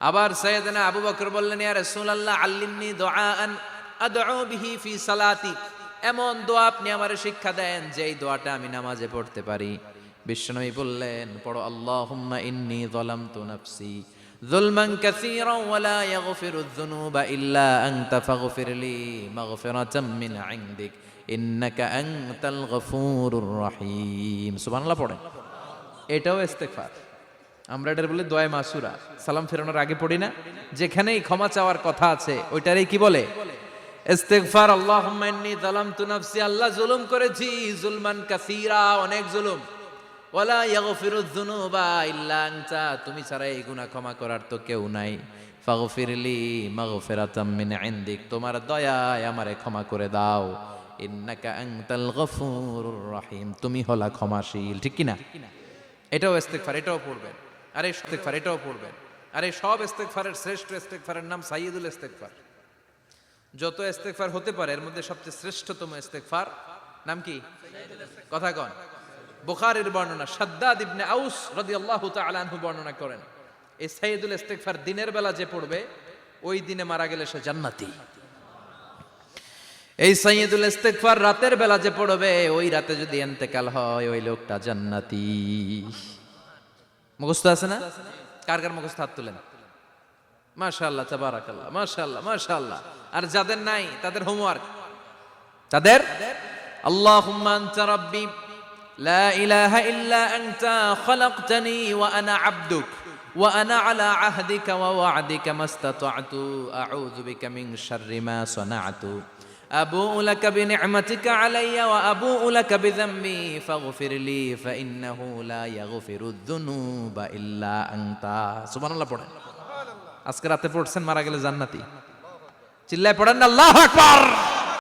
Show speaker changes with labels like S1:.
S1: আবার সাইয়েদনা আবু বকর বললেন, ইয়া রাসূলুল্লাহ আল্লিমনি দুআআন আদউ বিহি ফি সালাতি, এমন দোয়া আপনি আমারে শিক্ষা দেন যেই দোয়াটা আমি নামাজে পড়তে পারি। বিশ্বনবী বললেন, পড়ো আল্লাহুম্মা ইন্নী যালামতু নাফসি যুলমান কাসীরান ওয়া লা ইয়াগফিরুয যুনুবা ইল্লা আনতা ফাগফিরলি মাগফিরাতাম মিন ইনদিক ইন্নাকা আনতাল গফুরুর রহিম। সুবহানাল্লাহ পড়েন। এটাও ইস্তেগফার। আমরা এটার বলে দোয়া মাসুরা, সালাম ফেরানোর আগে পড়ি না? যেখানেই ক্ষমা চাওয়ার কথা আছে ওইটারই কি বলে? ইস্তেগফার। আল্লাহুম্মা ইন্নী যালামতু নাফসি, আল্লাহ জুলুম করেছি, যুলমান কাসীরা, অনেক জুলুম। ওয়ালা ইয়াগফিরুয যুনুবা ইল্লা আনতা, তুমি ছাড়া এই গুনাহ ক্ষমা করার তো কেউ নাই। ফাগফিরলি মাগফিরাতাম মিন ইনদিক, তোমার দয়ায় আমারে ক্ষমা করে দাও। ইন্নাকা আনতাল গফুরুর রহিম, তুমি হলা ক্ষমাশীল। ঠিক কি না? এটাও ইস্তেগফার, এটাও পড়বেন। আরে ইস্তেগফার, এটাও পড়বেন। আরে সব ইস্তেগফারের শ্রেষ্ঠ ইস্তেগফারের নাম সাইয়্যিদুল ইস্তেগফার। যত ইস্তেগফার হতে পারে এর মধ্যে সবচেয়ে শ্রেষ্ঠতম ইস্তেগফার নাম কি? কথা কন। বুখারীর বর্ণনা, শাদ্দাদ ইবনে আউস রাদিয়াল্লাহু তাআলা আনহু বর্ণনা করেন, এই সাইয়্যিদুল ইস্তেগফার দিনের বেলা যে পড়বে ওই দিনে মারা গেলে সে জান্নাতি। এই সাইয়্যিদুল ইস্তেগফার রাতের বেলা যে পড়বে ওই রাতে যদি ইন্তেকাল হয় ওই লোকটা জান্নাতি। মুখস্থ আছে না? কার কার মুখস্থ হাত তুলেন। মাশাআল্লাহ, তাবারাকাল্লাহ, মাশাআল্লাহ, মাশাআল্লাহ। আর যাদের নাই তাদের হোমওয়ার্ক, তাদের আল্লাহুম্মা আনতা রাব্বি লা ইলাহা ইল্লা আনতা খালাকতানি ওয়া আনা আবদুক ওয়া আনা আলা আহদিকা ওয়া ওয়া'দিকা মাস্তাতা'তু আউযু বিকা মিন শাররি মা সানা'তু আবুউ লাকা বিনি'মাতিকা আলাইয়া ওয়া আবুউ লাকা বিযামবি ফাগফিরলি ফাইন্নাহু লা ইয়াগফিরুয যুনুবা ইল্লা আনতা। সুবহানাল্লাহ পড়েন। আজকে রাতে পড়ছেন, মারা গেলে জান্নাতি। চিল্লায় পড়েন না আল্লাহু আকবার।